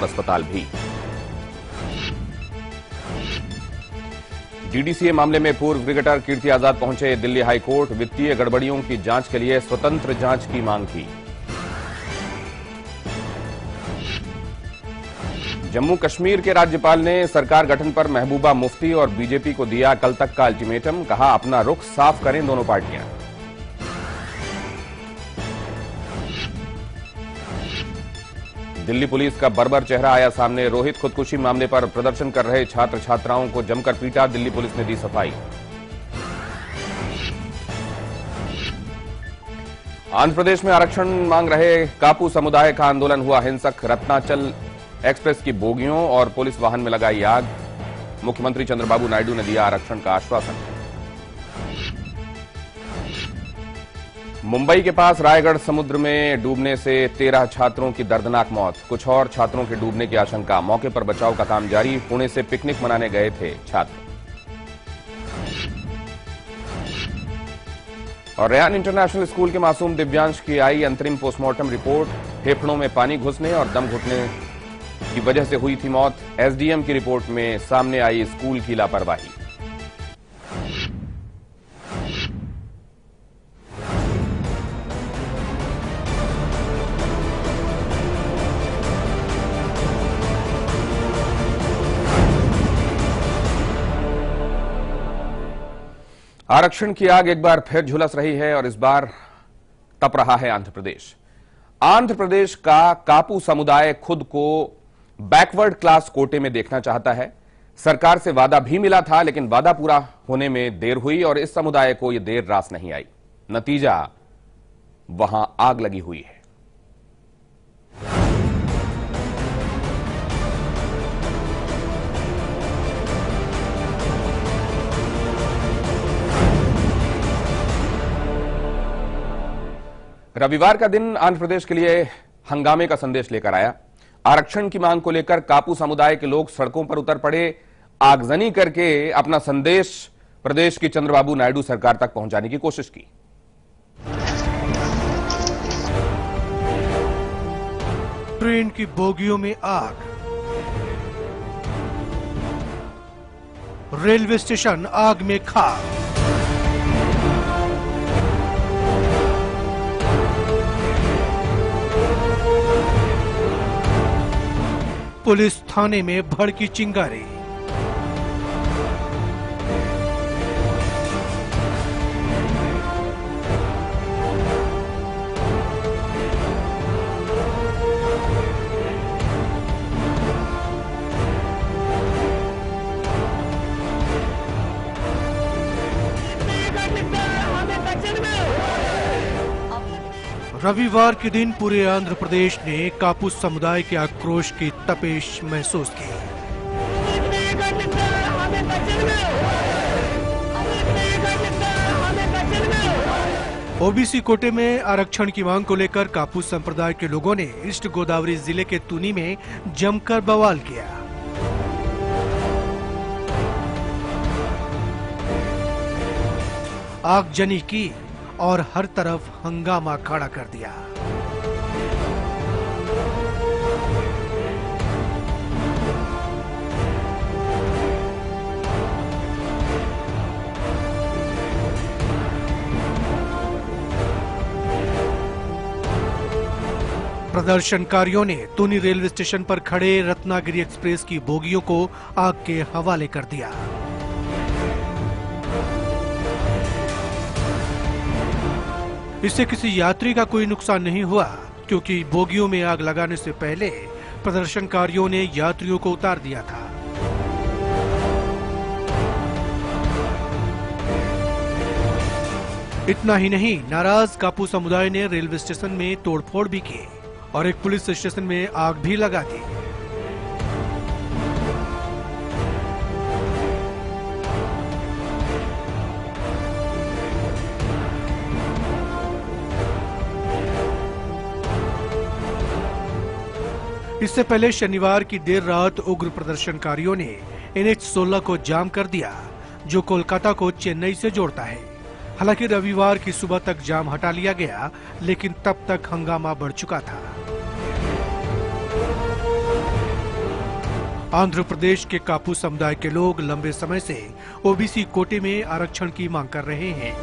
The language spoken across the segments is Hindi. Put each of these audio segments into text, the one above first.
और अस्पताल भी। डीडीसीए मामले में पूर्व क्रिकेटर कीर्ति आजाद पहुंचे दिल्ली हाई कोर्ट। वित्तीय गड़बड़ियों की जांच के लिए स्वतंत्र जांच की मांग की। जम्मू कश्मीर के राज्यपाल ने सरकार गठन पर महबूबा मुफ्ती और बीजेपी को दिया कल तक का अल्टीमेटम। कहा, अपना रुख साफ करें दोनों पार्टियां। दिल्ली पुलिस का बर्बर चेहरा आया सामने। रोहित खुदकुशी मामले पर प्रदर्शन कर रहे छात्र छात्राओं को जमकर पीटा। दिल्ली पुलिस ने दी सफाई। आंध्र प्रदेश में आरक्षण मांग रहे कापू समुदाय का आंदोलन हुआ हिंसक। रत्नाचल एक्सप्रेस की बोगियों और पुलिस वाहन में लगाई आग। मुख्यमंत्री चंद्रबाबू नायडू ने दिया आरक्षण का आश्वासन। मुंबई के पास रायगढ़ समुद्र में डूबने से 13 छात्रों की दर्दनाक मौत। कुछ और छात्रों के डूबने की आशंका। मौके पर बचाव का काम जारी। पुणे से पिकनिक मनाने गए थे छात्र। और रेयान इंटरनेशनल स्कूल के मासूम दिव्यांश की आई अंतरिम पोस्टमार्टम रिपोर्ट। फेफड़ों में पानी घुसने और दम घुटने की वजह से हुई थी मौत। एसडीएम की रिपोर्ट में सामने आई स्कूल की लापरवाही। आरक्षण की आग एक बार फिर झुलस रही है और इस बार तप रहा है आंध्र प्रदेश। आंध्र प्रदेश का कापू समुदाय खुद को बैकवर्ड क्लास कोटे में देखना चाहता है। सरकार से वादा भी मिला था, लेकिन वादा पूरा होने में देर हुई और इस समुदाय को यह देर रास नहीं आई। नतीजा, वहां आग लगी हुई है। रविवार का दिन आंध्र प्रदेश के लिए हंगामे का संदेश लेकर आया। आरक्षण की मांग को लेकर कापू समुदाय के लोग सड़कों पर उतर पड़े। आगजनी करके अपना संदेश प्रदेश की चंद्रबाबू नायडू सरकार तक पहुंचाने की कोशिश की। ट्रेन की बोगियों में आग। रेलवे स्टेशन आग में खाक। पुलिस थाने में भड़की चिंगारी। रविवार के दिन पूरे आंध्र प्रदेश ने कापू समुदाय के आक्रोश की तपिश महसूस की। ओबीसी कोटे में आरक्षण की मांग को लेकर कापू संप्रदाय के लोगों ने ईस्ट गोदावरी जिले के तुनी में जमकर बवाल किया। आगजनी की और हर तरफ हंगामा खड़ा कर दिया। प्रदर्शनकारियों ने तुनी रेलवे स्टेशन पर खड़े रत्नागिरी एक्सप्रेस की बोगियों को आग के हवाले कर दिया। इससे किसी यात्री का कोई नुकसान नहीं हुआ, क्योंकि बोगियों में आग लगाने से पहले प्रदर्शनकारियों ने यात्रियों को उतार दिया था। इतना ही नहीं, नाराज कापू समुदाय ने रेलवे स्टेशन में तोड़फोड़ भी की और एक पुलिस स्टेशन में आग भी लगा दी। इससे पहले शनिवार की देर रात उग्र प्रदर्शनकारियों ने NH-16 को जाम कर दिया, जो कोलकाता को चेन्नई से जोड़ता है। हालांकि रविवार की सुबह तक जाम हटा लिया गया, लेकिन तब तक हंगामा बढ़ चुका था। आंध्र प्रदेश के कापू समुदाय के लोग लंबे समय से ओबीसी कोटे में आरक्षण की मांग कर रहे हैं।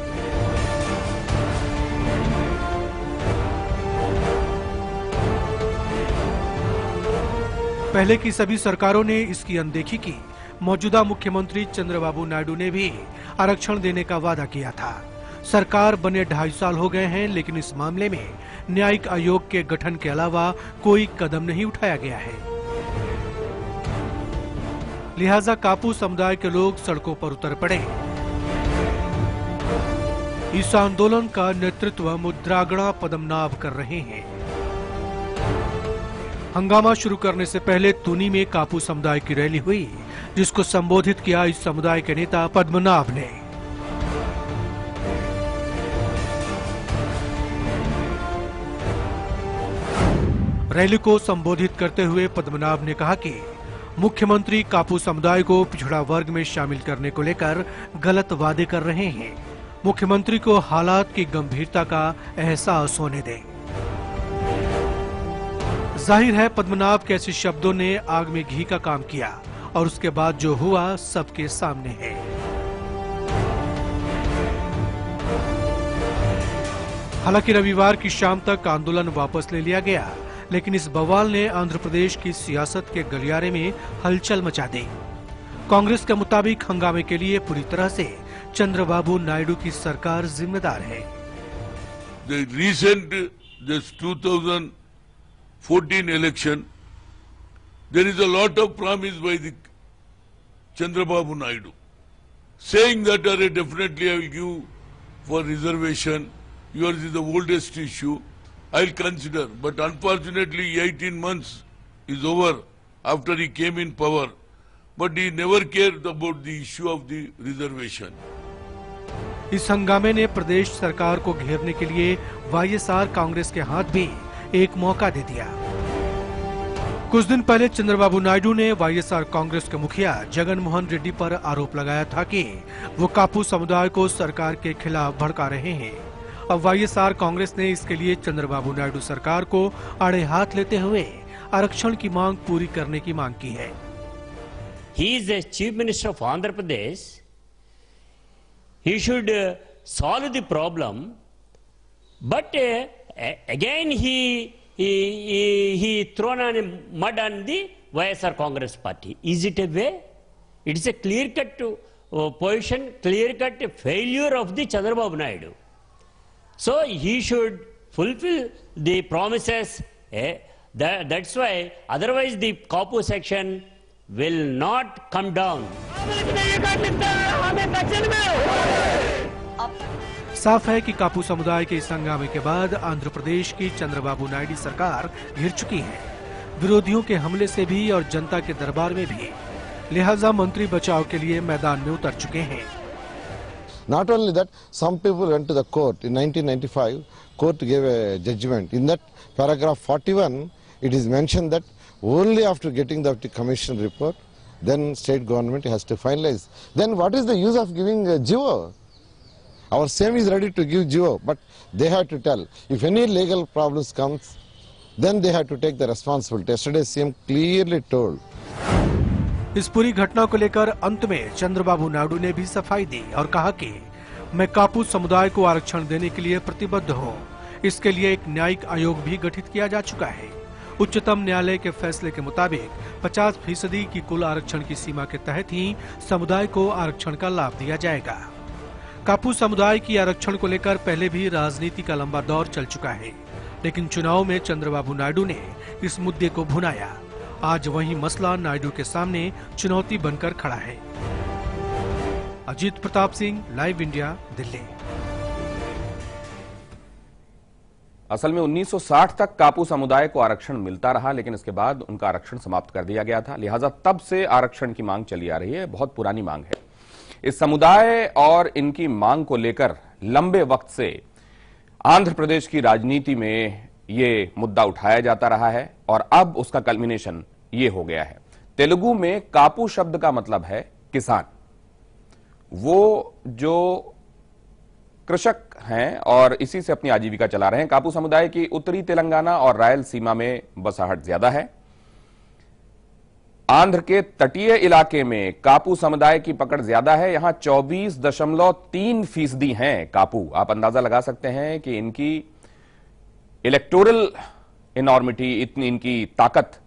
पहले की सभी सरकारों ने इसकी अनदेखी की। मौजूदा मुख्यमंत्री चंद्रबाबू नायडू ने भी आरक्षण देने का वादा किया था। सरकार बने 2.5 साल हो गए हैं, लेकिन इस मामले में न्यायिक आयोग के गठन के अलावा कोई कदम नहीं उठाया गया है। लिहाजा कापू समुदाय के लोग सड़कों पर उतर पड़े। इस आंदोलन का नेतृत्व मुद्रागणा पद्मनाभ कर रहे हैं। हंगामा शुरू करने से पहले तूनी में कापू समुदाय की रैली हुई, जिसको संबोधित किया इस समुदाय के नेता पद्मनाभ ने। रैली को संबोधित करते हुए पद्मनाभ ने कहा कि मुख्यमंत्री कापू समुदाय को पिछड़ा वर्ग में शामिल करने को लेकर गलत वादे कर रहे हैं। मुख्यमंत्री को हालात की गंभीरता का एहसास होने दें। जाहिर है पद्मनाभ के ऐसे शब्दों ने आग में घी का काम किया और उसके बाद जो हुआ सबके सामने है। हालांकि रविवार की शाम तक आंदोलन वापस ले लिया गया, लेकिन इस बवाल ने आंध्र प्रदेश की सियासत के गलियारे में हलचल मचा दी। कांग्रेस के मुताबिक हंगामे के लिए पूरी तरह से चंद्रबाबू नायडू की सरकार जिम्मेदार है। The recent this 2014 election, there is a lot of promise by the Chandrababu Naidu, saying that definitely I will give for reservation. Yours is the oldest issue. I'll consider, but unfortunately 18 months is over after he came in power, but he never cared about the issue of the reservation. इस हंगामे ने प्रदेश सरकार को घेरने के लिए वाईएसआर कांग्रेस के हाथ भी एक मौका दे दिया। कुछ दिन पहले चंद्रबाबू नायडू ने वाईएसआर कांग्रेस के मुखिया जगन मोहन रेड्डी पर आरोप लगाया था कि वो कापू समुदाय को सरकार के खिलाफ भड़का रहे हैं। अब वाईएसआर कांग्रेस ने इसके लिए चंद्रबाबू नायडू सरकार को आड़े हाथ लेते हुए आरक्षण की मांग पूरी करने की मांग की है। He is the Chief Minister of Andhra Pradesh. He should solve the problem, but again he thrown on mud on the YSR Congress party. Is it a way? It is a clear-cut position, clear-cut failure of the Chandrababu Naidu. So he should fulfill the promises. That's why, otherwise the Kapu section will not come down. साफ है कि कापू समुदाय के इस हंगामे के बाद आंध्र प्रदेश की चंद्रबाबू नायडू सरकार घिर चुकी है, विरोधियों के हमले से भी और जनता के दरबार में भी। लिहाजा मंत्री बचाव के लिए मैदान में उतर चुके हैं। Not only that, some people went to the court. In 1995, court gave a judgment. In that paragraph 41, it is mentioned that only after getting the commission report, then state government has to finalize. Then what is the use of giving a GO? Our SAM is ready to give GO, but they have to tell. If any legal problems comes, then they have to take the responsibility. Yesterday CM clearly told. इस पूरी घटना को लेकर अंत में चंद्रबाबू नायडू ने भी सफाई दी और कहा कि मैं कापू समुदाय को आरक्षण देने के लिए प्रतिबद्ध हूं। इसके लिए एक न्यायिक आयोग भी गठित किया जा चुका है। उच्चतम न्यायालय के फैसले के मुताबिक 50% की कुल आरक्षण की सीमा के तहत ही समुदाय को आरक्षण का लाभ दिया जाएगा। कापू समुदाय की आरक्षण को लेकर पहले भी राजनीति का लंबा दौर चल चुका है, लेकिन चुनाव में चंद्रबाबू नायडू ने इस मुद्दे को भुनाया। आज वही मसला नायडू के सामने चुनौती बनकर खड़ा है। Ajit Pratap Singh, live India, Delhi. असल में 1960 तक कापू समुदाय को आरक्षण मिलता रहा, लेकिन इसके बाद उनका आरक्षण समाप्त कर दिया गया था। लिहाजा तब से आरक्षण की मांग चली आ रही है, बहुत पुरानी मांग है। इस समुदाय और इनकी मांग को लेकर लंबे वक्त से आंध्र प्रदेश की राजनीति में ये मुद्दा उठाया जाता रहा है और अब उसका कल्मिनेशन ये हो गया है। तेलुगु में कापू शब्द का मतलब है किसान। वो जो कृषक हैं और इसी से अपनी आजीविका चला रहे हैं। कापू समुदाय की उत्तरी तेलंगाना और रायलसीमा में बसाहट ज्यादा है। आंध्र के तटीय इलाके में कापू समुदाय की पकड़ ज्यादा है। यहां 24.3% हैं कापू। आप अंदाजा लगा सकते हैं कि इनकी इलेक्टोरल इनॉर्मिटी, इतनी इनकी ताकत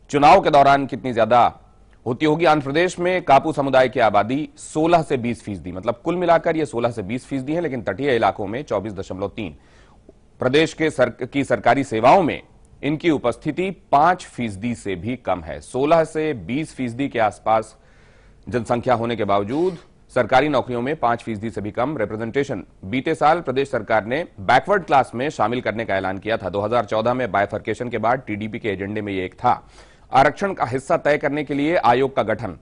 चुनाव के दौरान कितनी ज्यादा होती होगी। आंध्र प्रदेश में कापू समुदाय की आबादी 16 से 20%, मतलब कुल मिलाकर यह 16 से 20% है, लेकिन तटीय इलाकों में 24.3। प्रदेश के की सरकारी सेवाओं में इनकी उपस्थिति 5% से भी कम है। 16 से 20% के आसपास जनसंख्या होने के बावजूद सरकारी नौकरियों में 5% से भी कम रिप्रेजेंटेशन। बीते साल प्रदेश सरकार ने बैकवर्ड क्लास में शामिल करने का ऐलान किया था। 2014 में बायफर्केशन के बाद टीडीपी के एजेंडे में यह एक था। आरक्षण का हिस्सा तय करने के लिए आयोग का गठन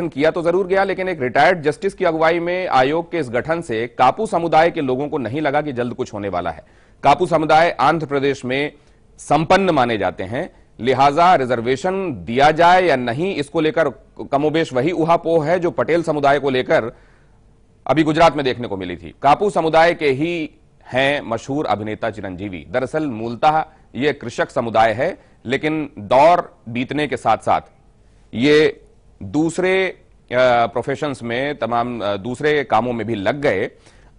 किया तो जरूर गया, लेकिन एक रिटायर्ड जस्टिस की अगुवाई में आयोग के इस गठन से कापू समुदाय के लोगों को नहीं लगा कि जल्द कुछ होने वाला है। कापू समुदाय आंध्र प्रदेश में संपन्न माने जाते हैं, लिहाजा रिजर्वेशन दिया जाए या नहीं, इसको लेकर कमोबेश वही उहापोह है जो पटेल समुदाय को लेकर अभी गुजरात में देखने को मिली थी। कापू समुदाय के ही हैं मशहूर अभिनेता चिरंजीवी। दरअसल मूलतः यह कृषक समुदाय है, लेकिन दौर बीतने के साथ साथ ये दूसरे प्रोफेशंस में, तमाम दूसरे कामों में भी लग गए।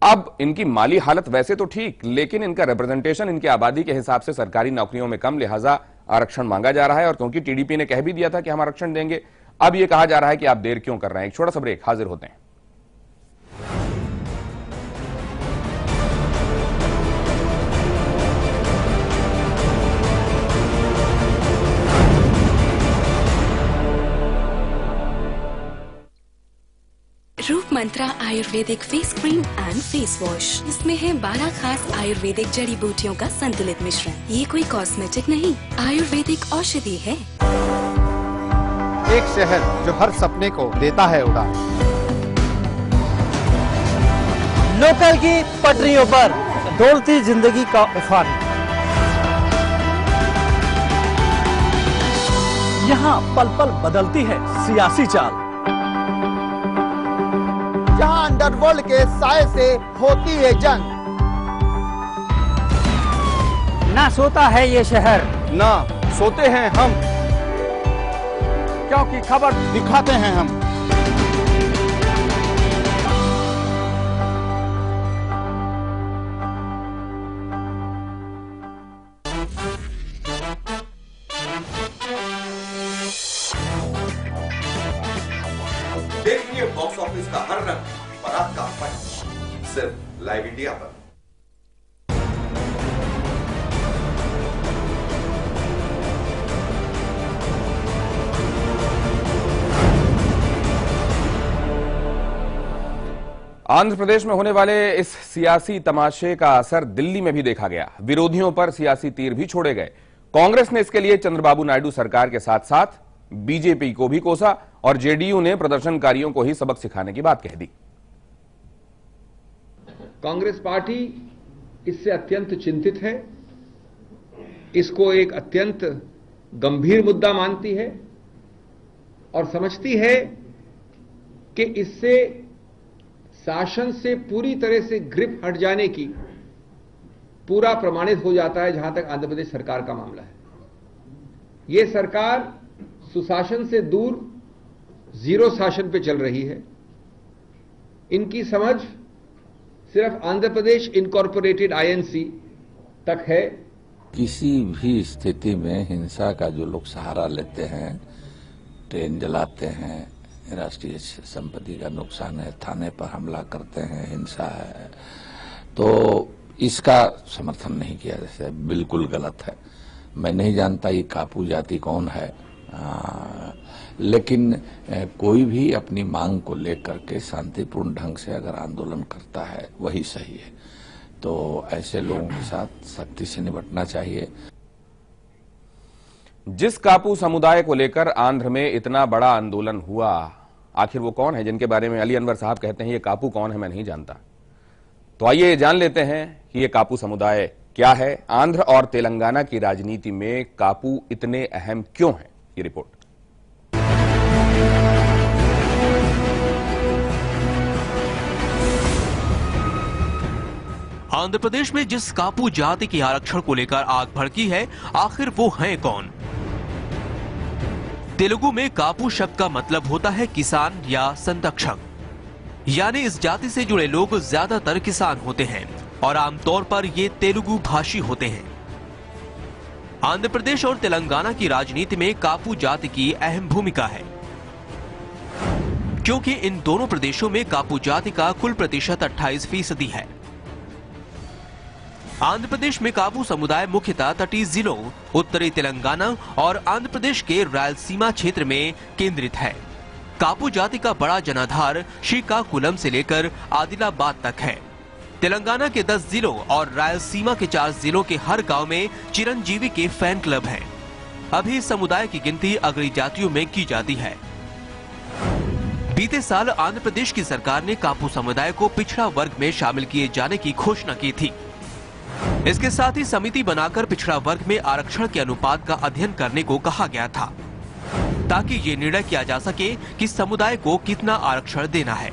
अब इनकी माली हालत वैसे तो ठीक, लेकिन इनका रिप्रेजेंटेशन इनकी आबादी के हिसाब से सरकारी नौकरियों में कम, लिहाजा आरक्षण मांगा जा रहा है। और क्योंकि टीडीपी ने कह भी दिया था कि हम आरक्षण देंगे, अब यह कहा जा रहा है कि आप देर क्यों कर रहे हैं। एक छोटा सा ब्रेक, हाजिर होते हैं। Roop Mantra Ayurvedic face cream and face wash. इसमें है 12 खास आयुर्वेदिक जड़ी बूटियों का संतुलित मिश्रण। ये कोई कॉस्मेटिक नहीं, आयुर्वेदिक औषधि है। एक शहर जो हर सपने को देता है उड़ान। लोकल की पटरियों पर दौड़ती जिंदगी का उफान। यहाँ पल पल बदलती है सियासी चाल। जहां अंडरवर्ल्ड के साए से होती है जंग। ना सोता है ये शहर, ना सोते हैं हम, क्योंकि खबर दिखाते हैं हम। देखिए बॉक्स ऑफिस का हर रंग, बारात का पंच, सिर्फ लाइव इंडिया पर। आंध्र प्रदेश में होने वाले इस सियासी तमाशे का असर दिल्ली में भी देखा गया। विरोधियों पर सियासी तीर भी छोड़े गए। कांग्रेस ने इसके लिए चंद्रबाबू नायडू सरकार के साथ साथ बीजेपी को भी कोसा और जेडीयू ने प्रदर्शनकारियों को ही सबक सिखाने की बात कह दी। कांग्रेस पार्टी इससे अत्यंत चिंतित है, इसको एक अत्यंत गंभीर मुद्दा मानती है और समझती है कि इससे शासन से पूरी तरह से ग्रिप हट जाने की पूरा प्रमाणित हो जाता है। जहां तक आंध्र प्रदेश सरकार का मामला है, यह सरकार सुशासन से दूर जीरो शासन पे चल रही है। इनकी समझ सिर्फ आंध्र प्रदेश इनकॉर्पोरेटेड आईएनसी तक है। किसी भी स्थिति में हिंसा का जो लोग सहारा लेते हैं, ट्रेन जलाते हैं, राष्ट्रीय संपत्ति का नुकसान है, थाने पर हमला करते हैं, हिंसा है, तो इसका समर्थन नहीं किया जा सकता। बिल्कुल गलत है। मैं नहीं जानता ये कापू जाति कौन है, लेकिन कोई भी अपनी मांग को लेकर के शांतिपूर्ण ढंग से अगर आंदोलन करता है वही सही है। तो ऐसे लोगों के साथ सख्ती से निपटना चाहिए। जिस कापू समुदाय को लेकर आंध्र में इतना बड़ा आंदोलन हुआ, आखिर वो कौन है जिनके बारे में अली अनवर साहब कहते हैं ये कापू कौन है मैं नहीं जानता। तो आइए जान लेते हैं कि ये कापू समुदाय क्या है। आंध्र और तेलंगाना की राजनीति में कापू इतने अहम क्यों हैं, ये रिपोर्ट। आंध्र प्रदेश में जिस कापू जाति के आरक्षण को लेकर आग भड़की है, आखिर वो हैं कौन? तेलुगु में कापू शब्द का मतलब होता है किसान या संरक्षक, यानी इस जाति से जुड़े लोग ज्यादातर किसान होते हैं और आमतौर पर ये तेलुगु भाषी होते हैं। आंध्र प्रदेश और तेलंगाना की राजनीति में कापू जाति की अहम भूमिका है, क्योंकि इन दोनों प्रदेशों में कापू जाति का कुल प्रतिशत 28% है। आंध्र प्रदेश में कापू समुदाय मुख्यतः तटीय जिलों, उत्तरी तेलंगाना और आंध्र प्रदेश के रायलसीमा क्षेत्र में केंद्रित है। कापू जाति का बड़ा जनाधार श्रीकाकुलम से लेकर आदिलाबाद तक है। तेलंगाना के 10 जिलों और रायलसीमा के 4 जिलों के हर गांव में चिरंजीवी के फैन क्लब हैं। अभी इस समुदाय की गिनती अगली जातियों में की जाती है। बीते साल आंध्र प्रदेश की सरकार ने कापू समुदाय को पिछड़ा वर्ग में शामिल किए जाने की घोषणा की थी। इसके साथ ही समिति बनाकर पिछड़ा वर्ग में आरक्षण के अनुपात का अध्ययन करने को कहा गया था, ताकि ये निर्णय किया जा सके कि समुदाय को कितना आरक्षण देना है।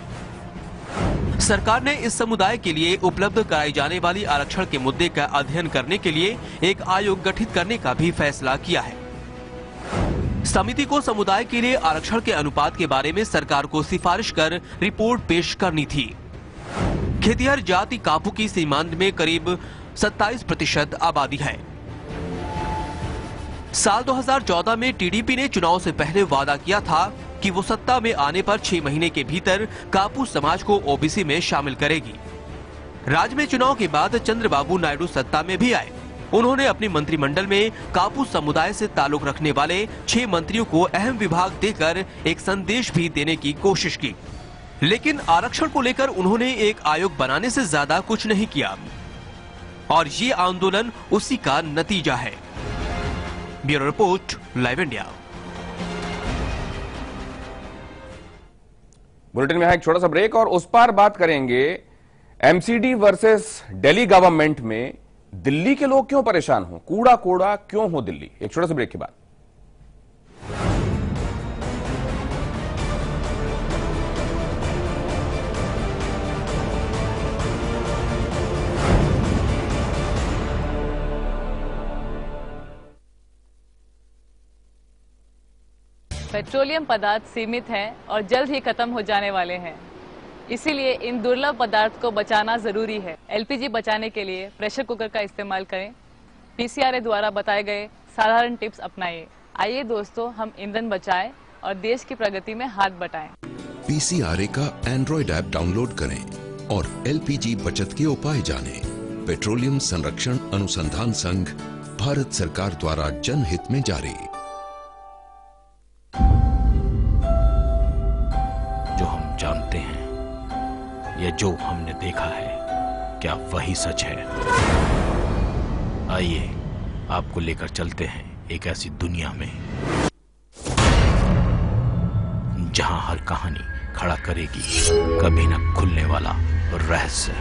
सरकार ने इस समुदाय के लिए उपलब्ध कराई जाने वाली आरक्षण के मुद्दे का अध्ययन करने के लिए एक आयोग गठित करने का भी फैसला किया है। समिति को समुदाय के लिए आरक्षण के अनुपात के बारे में सरकार को सिफारिश कर रिपोर्ट पेश करनी थी। खेतिहर जाति कापू की सीमांत में करीब 27% आबादी है। साल 2014 में टीडीपी ने चुनाव से पहले वादा किया था कि वो सत्ता में आने पर 6 महीने के भीतर कापू समाज को ओबीसी में शामिल करेगी। राज्य में चुनाव के बाद चंद्रबाबू नायडू सत्ता में भी आए। उन्होंने अपने मंत्रिमंडल में कापू समुदाय से ताल्लुक रखने वाले 6 मंत्रियों को अहम विभाग देकर एक संदेश भी देने की कोशिश की, लेकिन आरक्षण को लेकर उन्होंने एक आयोग बनाने से ज्यादा कुछ नहीं किया, और ये आंदोलन उसी का नतीजा है। Bureau report, live India. Bulletin में है एक छोटा सा ब्रेक और उस पार बात करेंगे एमसीडी वर्सेस दिल्ली गवर्नमेंट में दिल्ली के लोग क्यों परेशान हो, कूड़ा कूड़ा क्यों हो दिल्ली। एक छोटा सा ब्रेक के बाद। पेट्रोलियम पदार्थ सीमित हैं और जल्द ही खत्म हो जाने वाले हैं, इसीलिए इन दुर्लभ पदार्थ को बचाना जरूरी है। एलपीजी बचाने के लिए प्रेशर कुकर का इस्तेमाल करें। पीसीआरए द्वारा बताए गए साधारण टिप्स अपनाइए। आइए दोस्तों, हम ईंधन बचाएं और देश की प्रगति में हाथ बटाएं। पीसीआरए का एंड्रॉइड ऐप डाउनलोड करें और एलपीजी बचत के उपाय जानें। पेट्रोलियम संरक्षण अनुसंधान संघ, भारत सरकार द्वारा जनहित में जारी। जो हम जानते हैं या जो हमने देखा है, क्या वही सच है? आइए आपको लेकर चलते हैं एक ऐसी दुनिया में जहां हर कहानी खड़ा करेगी कभी न खुलने वाला रहस्य।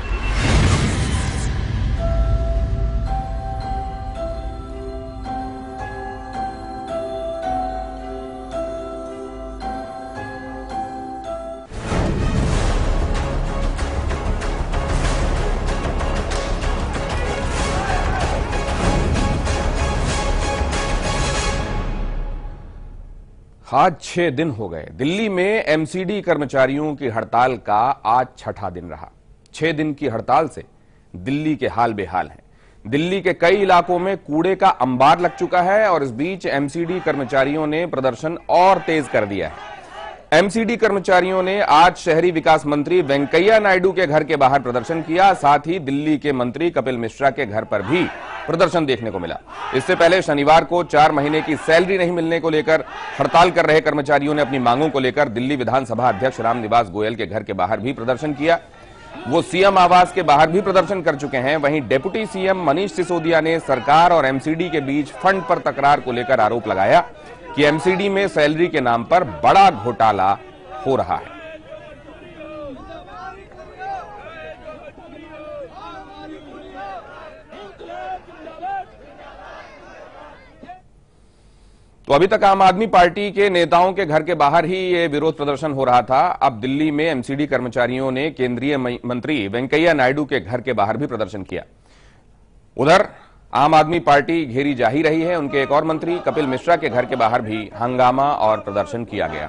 आज 6 दिन हो गए। दिल्ली में एमसीडी कर्मचारियों की हड़ताल का आज 6ठा दिन रहा। 6 दिन की हड़ताल से दिल्ली के हाल बेहाल हैं। दिल्ली के कई इलाकों में कूड़े का अंबार लग चुका है और इस बीच एमसीडी कर्मचारियों ने प्रदर्शन और तेज कर दिया है। एमसीडी कर्मचारियों ने आज शहरी विकास मंत्री वेंकैया नायडू के घर के बाहर प्रदर्शन किया। साथ ही दिल्ली के मंत्री कपिल मिश्रा के घर पर भी प्रदर्शन देखने को मिला। इससे पहले शनिवार को 4 महीने की सैलरी नहीं मिलने को लेकर हड़ताल कर रहे कर्मचारियों ने अपनी मांगों को लेकर दिल्ली विधानसभा अध्यक्ष रामनिवास गोयल के घर के बाहर भी प्रदर्शन किया। वो सीएम आवास के बाहर भी प्रदर्शन कर चुके हैं। वहीं डिप्टी सीएम मनीष सिसोदिया ने सरकार और एमसीडी के बीच फंड पर तकरार को लेकर आरोप लगाया कि एमसीडी में सैलरी के नाम पर बड़ा घोटाला हो रहा है। तो अभी तक आम आदमी पार्टी के नेताओं के घर के बाहर ही ये विरोध प्रदर्शन हो रहा था। अब दिल्ली में एमसीडी कर्मचारियों ने केंद्रीय मंत्री वेंकैया नायडू के घर के बाहर भी प्रदर्शन किया। उधर आम आदमी पार्टी घेरी जा ही रही है। उनके एक और मंत्री कपिल मिश्रा के घर के बाहर भी हंगामा और प्रदर्शन किया गया।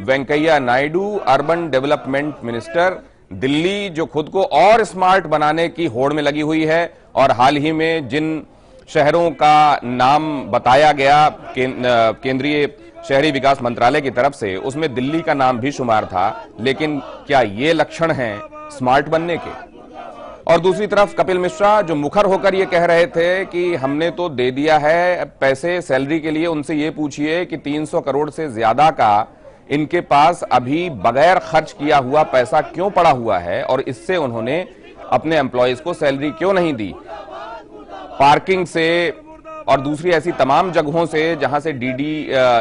Venkaiah Naidu urban development minister Delhi, जो खुद को और स्मार्ट बनाने की होड़ में लगी हुई है, और हाल ही में जिन शहरों का नाम बताया गया केंद्रीय शहरी विकास मंत्रालय की तरफ से, उसमें दिल्ली का नाम भी शुमार था। लेकिन क्या ये लक्षण हैं स्मार्ट बनने के? और दूसरी तरफ कपिल मिश्रा जो मुखर होकर ये कह रहे थे कि हमने तो दे दिया है पैसे सैलरी के लिए, उनसे ये पूछिए कि 300 करोड़ से ज्यादा का इनके पास अभी बगैर खर्च किया हुआ पैसा क्यों पड़ा हुआ है, और इससे उन्होंने अपने एम्प्लॉयज को सैलरी क्यों नहीं दी। पार्किंग से और दूसरी ऐसी तमाम जगहों से जहां से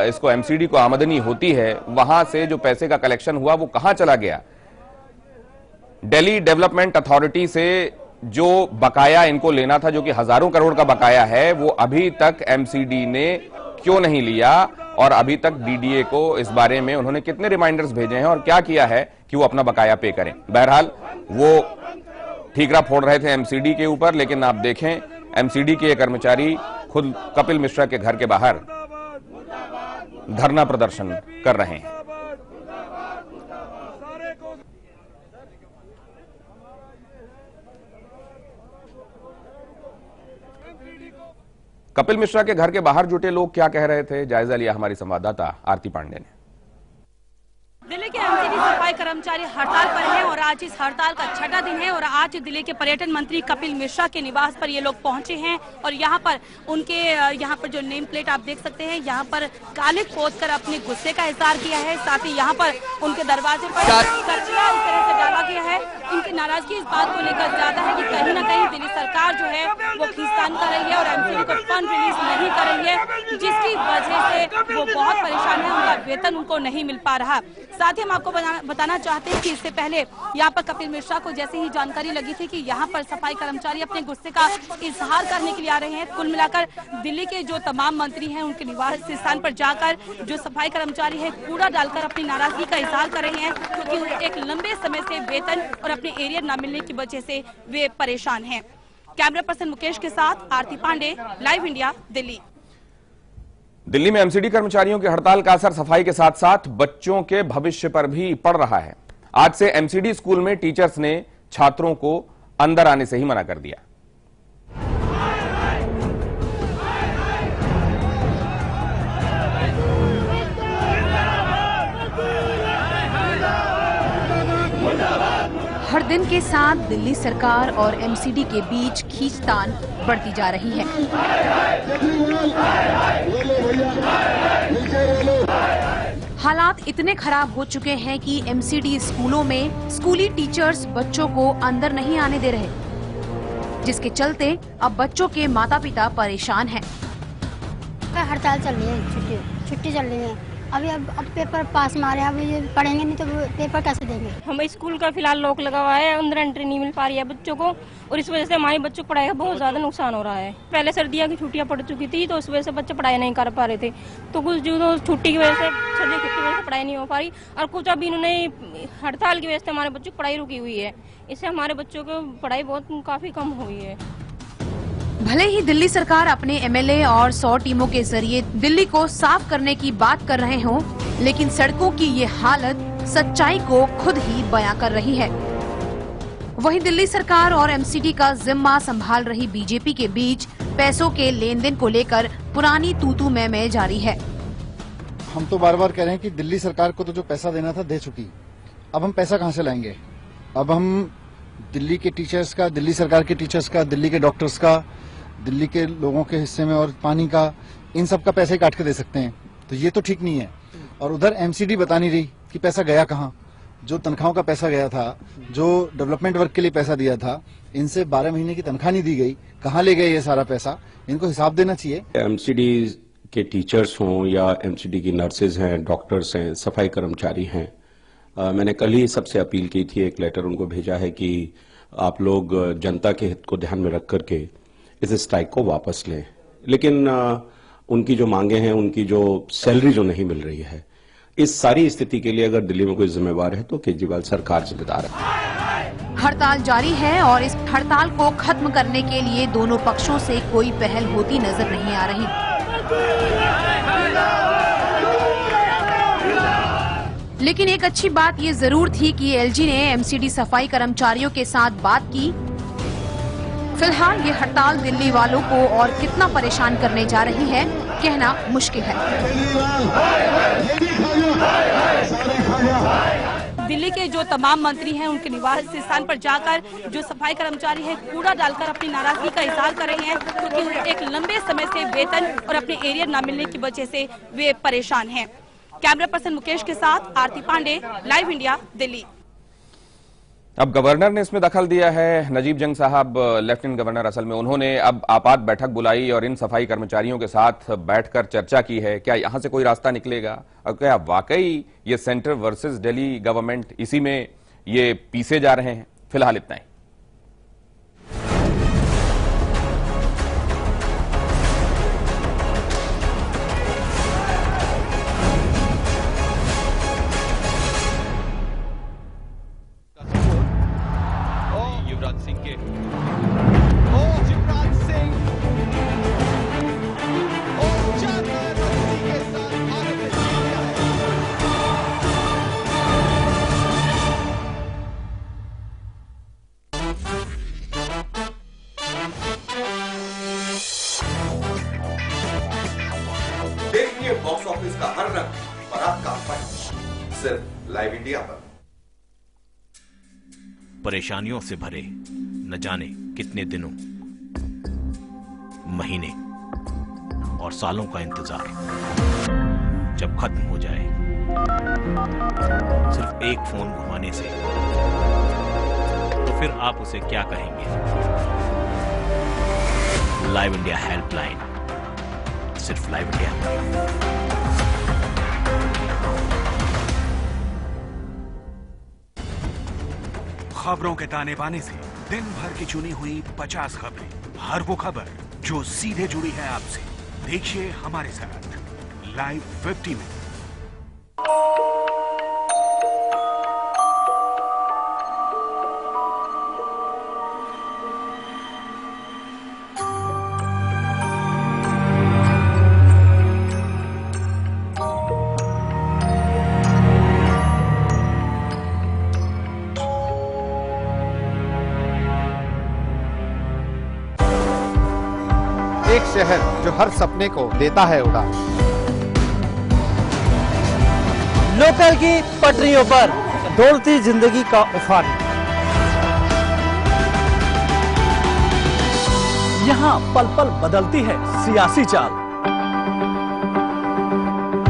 इसको एमसीडी को आमदनी होती है, वहां से जो पैसे का कलेक्शन हुआ वो कहां चला गया। दिल्ली डेवलपमेंट अथॉरिटी से जो बकाया इनको लेना था, जो कि हजारों करोड़ का बकाया है, वो अभी तक एमसीडी ने क्यों नहीं लिया, और अभी तक डीडीए को इस बारे में उन्होंने कितने रिमाइंडर्स भेजे हैं और क्या किया है कि वो अपना बकाया पे करें। बहरहाल वो ठीकरा फोड़ रहे थे एमसीडी के ऊपर, लेकिन आप देखें एमसीडी के कर्मचारी खुद कपिल मिश्रा के घर के बाहर धरना प्रदर्शन कर रहे हैं। कपिल मिश्रा के घर के बाहर जुटे लोग क्या कह रहे थे, जायजा लिया हमारी संवाददाता आरती पांडे ने। दिल्ली के एमसीडी सफाई कर्मचारी हड़ताल पर हैं और आज इस हड़ताल का छठा दिन है और आज दिल्ली के पर्यटन मंत्री कपिल मिश्रा के निवास पर ये लोग पहुंचे हैं और यहाँ पर उनके यहाँ पर जो नेम प्लेट आप देख सकते हैं, यहाँ पर कालिख पोतकर अपने गुस्से का इजहार किया है। साथ ही यहाँ पर उनके दरवाजे पर कर्चिया इस तरह से डाला गया है। इनकी नाराजगी इस बात को लेकर ज्यादा है कि कहीं न कहीं दिल्ली सरकार जो है वो खींचतान कर रही है और एमसीडी को फंड रिलीज नहीं कर रही है, जिसकी वजह से वो बहुत परेशान है, उनका वेतन उनको नहीं मिल पा रहा। साथ ही हम आपको बताना चाहते हैं कि इससे पहले यहाँ पर कपिल मिश्रा को जैसे ही जानकारी लगी थी कि यहाँ पर सफाई कर्मचारी अपने गुस्से का इजहार करने के लिए आ रहे हैं, कुल मिलाकर दिल्ली के जो तमाम मंत्री हैं उनके निवास स्थान पर जाकर जो सफाई कर्मचारी है कूड़ा डालकर अपनी नाराजगी का इजहार कर रहे हैं, क्योंकि एक लंबे समय से वेतन और अपने एरिया न मिलने की वजह से वे परेशान हैं। कैमरा पर्सन मुकेश के साथ आरती पांडे, लाइव इंडिया, दिल्ली। दिल्ली में एमसीडी कर्मचारियों की हड़ताल का असर सफाई के साथ साथ बच्चों के भविष्य पर भी पड़ रहा है। आज से एमसीडी स्कूल में टीचर्स ने छात्रों को अंदर आने से ही मना कर दिया। हर दिन के साथ दिल्ली सरकार और एमसीडी के बीच खींचतान बढ़ती जा रही है। हालात इतने खराब हो चुके हैं कि एमसीडी स्कूलों में स्कूली टीचर्स बच्चों को अंदर नहीं आने दे रहे, जिसके चलते अब बच्चों के माता पिता परेशान हैं। हड़ताल चल रही है, छुट्टी चल रही है। अभी अब पेपर पास मारे, अब ये पढ़ेंगे नहीं तो पेपर कैसे देंगे। हमें स्कूल का फिलहाल लॉक लगा हुआ है, अंदर एंट्री नहीं मिल पा रही है बच्चों को, और इस वजह से हमारे बच्चों को पढ़ाई का बहुत ज्यादा नुकसान हो रहा है। पहले सर्दियों की छुट्टियां पड़ चुकी थी तो उस वजह से बच्चे पढ़ाई नहीं कर पा रहे थे, तो कुछ जो छुट्टी की वजह से सर्दी छुट्टी की वजह से पढ़ाई नहीं हो पा रही, और कुछ अभी इन्होंने हड़ताल की वजह से हमारे बच्चों की पढ़ाई रुकी हुई है। इससे हमारे बच्चों की पढ़ाई बहुत काफी कम हुई है। भले ही दिल्ली सरकार अपने एमएलए और 100 टीमों के जरिए दिल्ली को साफ करने की बात कर रहे हों, लेकिन सड़कों की ये हालत सच्चाई को खुद ही बयां कर रही है। वहीं दिल्ली सरकार और एमसीडी का जिम्मा संभाल रही बीजेपी के बीच पैसों के लेन देन को लेकर पुरानी तू-तू मैं जारी है। हम तो बार बार कह रहे हैं कि दिल्ली सरकार को तो जो पैसा देना था दे चुकी, अब हम पैसा कहाँ से लाएंगे। अब हम दिल्ली के टीचर्स का, दिल्ली सरकार के टीचर्स का, दिल्ली के डॉक्टर्स का, दिल्ली के लोगों के हिस्से में और पानी का, इन सब का पैसे काट के दे सकते हैं, तो ये तो ठीक नहीं है। और उधर एमसीडी बता नहीं रही कि पैसा गया कहाँ। जो तनख्वाहों का पैसा गया था, जो डेवलपमेंट वर्क के लिए पैसा दिया था, इनसे 12 महीने की तनख्वाह नहीं दी गई, कहाँ ले गए ये सारा पैसा, इनको हिसाब देना चाहिए। एमसीडी के टीचर्स हों या एमसीडी की नर्सेज हैं, डॉक्टर्स हैं, सफाई कर्मचारी हैं, मैंने कल ही सबसे अपील की थी, एक लेटर उनको भेजा है कि आप लोग जनता के हित को ध्यान में रख करके इस स्ट्राइक को वापस लें। लेकिन उनकी जो मांगे हैं, उनकी जो सैलरी जो नहीं मिल रही है, इस सारी स्थिति के लिए अगर दिल्ली में कोई जिम्मेवार है तो केजरीवाल सरकार जिम्मेदार है। हड़ताल जारी है और इस हड़ताल को खत्म करने के लिए दोनों पक्षों से कोई पहल होती नजर नहीं आ रही। लेकिन एक अच्छी बात ये जरूर थी कि एलजी ने एमसीडी सफाई कर्मचारियों के साथ बात की। फिलहाल ये हड़ताल दिल्ली वालों को और कितना परेशान करने जा रही है, कहना मुश्किल है। दिल्ली के जो तमाम मंत्री हैं उनके निवास स्थान पर जाकर जो सफाई कर्मचारी हैं कूड़ा डालकर अपनी नाराजगी का इजहार कर रहे हैं, क्योंकि एक लंबे समय से वेतन और अपने एरियर न मिलने की वजह से वे परेशान हैं। कैमरा पर्सन मुकेश के साथ आरती पांडे, लाइव इंडिया, दिल्ली। अब गवर्नर ने इसमें दखल दिया है। नजीब जंग साहब लेफ्टिनेंट गवर्नर, असल में उन्होंने अब आपात बैठक बुलाई और इन सफाई कर्मचारियों के साथ बैठकर चर्चा की है। क्या यहां से कोई रास्ता निकलेगा और क्या वाकई ये सेंटर वर्सेस दिल्ली गवर्नमेंट इसी में ये पीसे जा रहे हैं? फिलहाल इतना ही। युवराज सिंह के देखिए बॉक्स ऑफिस का हर रंग, बारात का पंच, सिर्फ लाइव इंडिया पर। परेशानियों से भरे न जाने कितने दिनों, महीने और सालों का इंतजार जब खत्म हो जाए सिर्फ एक फोन घुमाने से, तो फिर आप उसे क्या कहेंगे? लाइव इंडिया हेल्पलाइन, सिर्फ लाइव इंडिया। खबरों के ताने बाने से दिन भर की चुनी हुई 50 खबरें, हर वो खबर जो सीधे जुड़ी है आपसे। देखिए हमारे साथ लाइव 50 में। एक शहर जो हर सपने को देता है उड़ान। लोकल की पटरियों पर दौड़ती जिंदगी का उफान। यहाँ पल पल बदलती है सियासी चाल।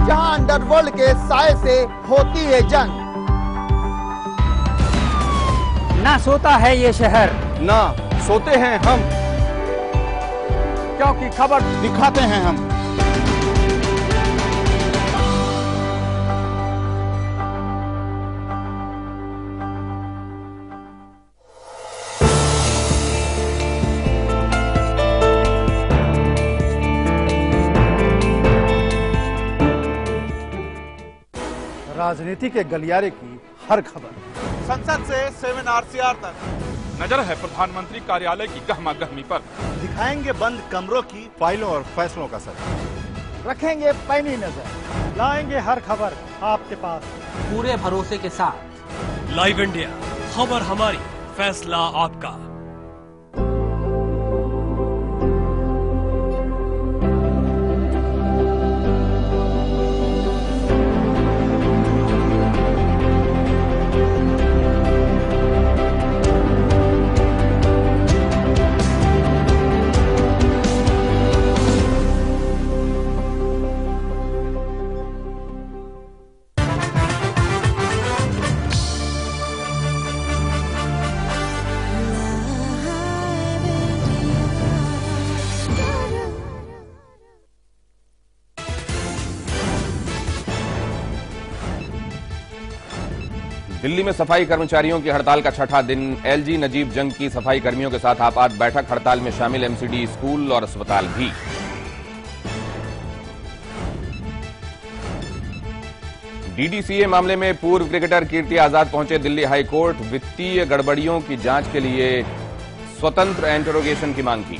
जहां अंडरवर्ल्ड के साए से होती है जंग। ना सोता है ये शहर, ना सोते हैं हम, क्योंकि खबर दिखाते हैं हम। राजनीति के गलियारे की हर खबर, संसद से 7 RCR तक नजर है प्रधानमंत्री कार्यालय की गहमा गहमी पर। दिखाएंगे बंद कमरों की फाइलों और फैसलों का सर। रखेंगे पैनी नजर, लाएंगे हर खबर आपके पास पूरे भरोसे के साथ। लाइव इंडिया, खबर हमारी, फैसला आपका। दिल्ली में सफाई कर्मचारियों की हड़ताल का छठा दिन। एलजी नजीब जंग की सफाई कर्मियों के साथ आपात बैठक। हड़ताल में शामिल एमसीडी, स्कूल और अस्पताल भी। डीडीसीए मामले में पूर्व क्रिकेटर कीर्ति आजाद पहुंचे दिल्ली हाई कोर्ट। वित्तीय गड़बड़ियों की जांच के लिए स्वतंत्र इंटरोगेशन की मांग की।